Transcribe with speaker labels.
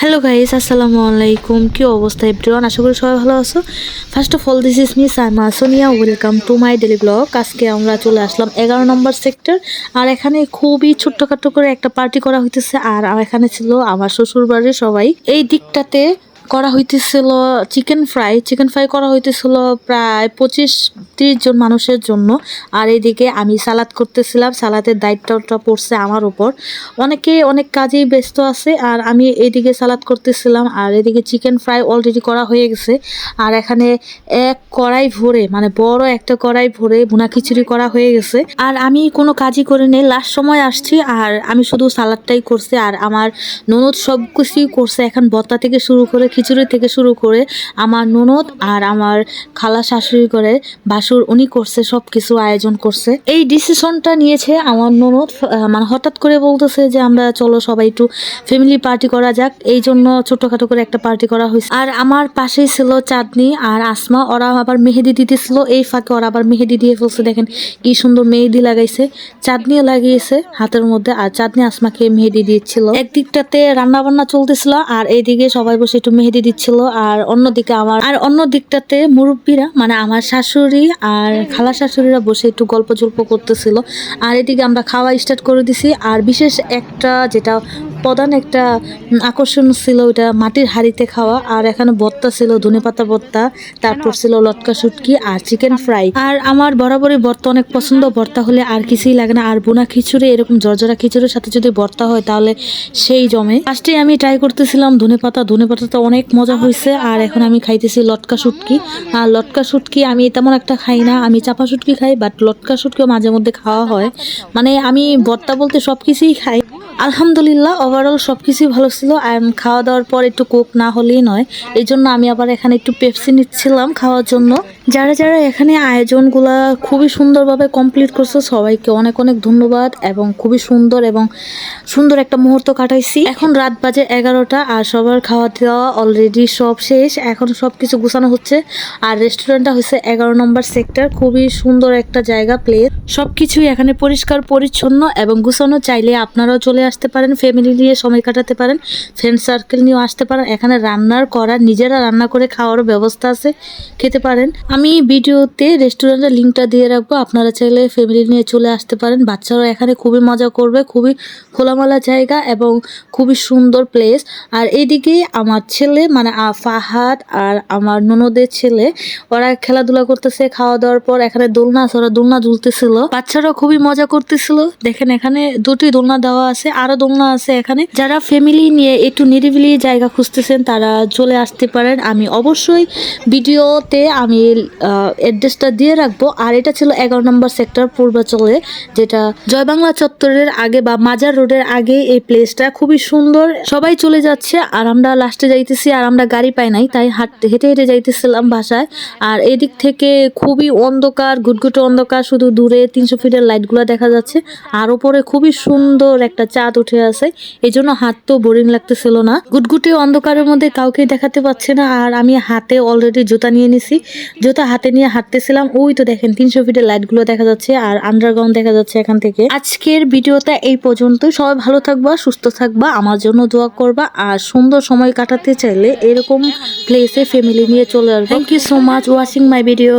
Speaker 1: Hello guys, আসসালামু আলাইকুম। কি অবস্থা এভরিওয়ান? আশা করি সবাই ভালো আছো। First of all, this is me Saima Sonia. Welcome to my daily blog. আজকে আমরা চলে আসলাম 11 নম্বর সেক্টর। আর এখানে খুবই ছোট্টখাট্টো করে একটা পার্টি করা হইতেছে। আর এখানে ছিল আমার শ্বশুর বাড়ির সবাই। এই দিকটাতে করা হইতেছিল চিকেন ফ্রাই করা হইতেছিল প্রায় 25-30 জন মানুষের জন্য। আর এদিকে আমি সালাদ করতেছিলাম। সালাদের দায়িত্বটা পড়ছে আমার উপর। অনেকে অনেক কাজেই ব্যস্ত আছে, আর আমি এইদিকে সালাদ করতেছিলাম। আর এদিকে চিকেন ফ্রাই অলরেডি করা হয়ে গেছে। আর এখানে এক কড়াই ভরে, মানে বড় একটা কড়াই ভরে ভুনা খিচুড়ি করা হয়ে গেছে। আর আমি কোনো কাজই করিনি, লাস্ট সময় আসছি। আর আমি শুধু সালাদটাই করছি। আর আমার ননদ সব কিছুই করছে। এখন ভর্তা থেকে শুরু করে খিচুড়ি থেকে শুরু করে আমার ননদ আর আমার খালা শাশুড়ি করে ভাসুর উনি করছে, সব কিছু আয়োজন করছে। এই ডিসিশনটা নিয়েছে আমার ননদ, মানে হঠাৎ করে বলতেছে যে আমরা চলো সবাই একটু ফ্যামিলি পার্টি করা যাক। এই জন্য ছোটখাটো করে একটা পার্টি করা হয়েছে। আর আমার পাশেই ছিল চাঁদনি আর আসমা, ওরা আবার মেহেদি দিতেছিল। এই ফাঁকে ওরা আবার মেহেদি দিয়ে ফেলছে। দেখেন কি সুন্দর মেহেদি লাগাইছে। চাঁদনিও লাগিয়েছে হাতের মধ্যে, আর চাঁদনি আসমাকে মেহেদি দিচ্ছিল। একদিকটাতে রান্না বান্না চলতেছিল, আর এইদিকে সবাই বসে একটু মেহেদি দিচ্ছিল। আর অন্য দিকটাতে মুরব্বীরা, মানে আমার শাশুড়ি আর খালা শাশুড়িরা বসে একটু গল্প জল্প করতেছিল। আর এদিকে আমরা খাওয়া স্টার্ট করে দিছি। আর বিশেষ একটা যেটা প্রধান একটা আকর্ষণ ছিল, ওইটা মাটির হাঁড়িতে খাওয়া। আর এখানে ভর্তা ছিল, ধনেপাতা ভর্তা, তারপর ছিল লটকা শুটকি আর চিকেন ফ্রাই। আর আমার বরাবরই ভর্তা অনেক পছন্দ, ভর্তা হলে আর কিছুই লাগে না। আর বোনা খিচুড়ি, এরকম জর্জরা খিচুড়ির সাথে যদি ভর্তা হয় তাহলে সেই জমে। ফার্স্টে আমি ট্রাই করতেছিলাম ধনেপাতাটা অনেক মজা হয়েছে। আর এখন আমি খাইতেছি লটকা শুটকি। আর লটকা শুটকি আমি তেমন একটা খাই না, আমি চাপা শুটকি খাই, বাট লটকা শুটকিও মাঝে মধ্যে খাওয়া হয়। মানে আমি ভর্তা বলতে সব কিছুই খাই। আলহামদুলিল্লাহ, ওভারঅল সব কিছুই ভালো ছিল। আর খাওয়া দাওয়ার পর একটু কোক না হলেই নয়, এই জন্য আমি আবার এখানে একটু পেপসি নিচ্ছিলাম খাওয়ার জন্য। যারা যারা এখানে আয়োজনগুলা খুবই সুন্দরভাবে কমপ্লিট করছে, সবাইকে অনেক অনেক ধন্যবাদ। এবং খুবই সুন্দর একটা মুহূর্ত কাটাইছি। এখন রাত বাজে 11টা, আর সবার খাওয়া দাওয়া অলরেডি সব শেষ। এখন সব কিছু গুছানো হচ্ছে। আর রেস্টুরেন্টটা হচ্ছে 11 নম্বর সেক্টর। খুবই সুন্দর একটা জায়গা, প্লেস। সবকিছুই এখানে পরিষ্কার পরিচ্ছন্ন এবং গুছানো। চাইলে আপনারাও চলে আসতে পারেন, ফ্যামিলি নিয়ে সময় কাটাতে পারেন, ফ্রেন্ড সার্কেল নিয়েও আসতে পারেন। এখানে নিজেরা রান্না করে খাওয়ারও ব্যবস্থা আছে, খেতে পারেন। আমি ভিডিওতে রেস্টুরেন্টের লিঙ্কটা দিয়ে রাখবো, আপনারা চাইলে ফ্যামিলি নিয়ে চলে আসতে পারেন। বাচ্চারাও এখানে খুবই মজা করবে। খুবই খোলামেলা জায়গা এবং খুবই সুন্দর প্লেস। আর এইদিকে আমার ছেলে, মানে ফাহাদ আর আমার ননদের ছেলে, ওরা খেলাধুলা করতেছে। খাওয়া দাওয়ার পর এখানে দোলনা আছে, ওরা দোলনা ঝুলতেছিল। বাচ্চারাও খুবই মজা করতেছিল। দেখেন এখানে 2টি দোলনা দেওয়া আছে, আরো দোলনা আছে এখানে। যারা ফ্যামিলি নিয়ে একটু নিরিবিলি জায়গা খুঁজতেছেন তারা চলে আসতে পারেন। আমি অবশ্যই ভিডিওতে আমি অ্যাড্রেসটা দিয়ে রাখবো। আর এটা ছিল 11 নম্বর সেক্টর পূর্বাচলে, যেটা জয় বাংলা চত্বরের আগে বা মাজার রোডের আগে। এই প্লেসটা খুবই সুন্দর। সবাই চলে যাচ্ছে আর আমরা লাস্টে যাইতেছি। আর আমরা গাড়ি পাই নাই, তাই হেঁটে হেঁটে যাইতেছিলাম বাসায়। আর এদিক থেকে খুবই অন্ধকার, ঘুটঘুটে অন্ধকার, শুধু দূরে 300 ফিটের লাইটগুলো দেখা যাচ্ছে। আর উপরে খুবই সুন্দর একটা চাঁদ উঠে আছে, এই জন্য হাঁটতেও বোরিং লাগতেছিল না। ঘুটঘুটে অন্ধকারের মধ্যে কাউকে দেখাতে পাচ্ছে না। আর আমি হাতে অলরেডি জুতা নিয়ে নিছি, জুতা হাতে নিয়ে হাঁটতেছিলাম। ওই তো দেখেন 300 ফিটের লাইটগুলো দেখা যাচ্ছে, আর আন্ডারগ্রাউন্ড দেখা যাচ্ছে এখান থেকে। আজকের ভিডিওটা এই পর্যন্ত। সবাই ভালো থাকবা, সুস্থ থাকবা, আমার জন্য দোয়া করবা। আর সুন্দর সময় কাটাতে চাইলে এরকম প্লেসে ফ্যামিলি নিয়ে চলে আসবে। Thank you so much watching my video.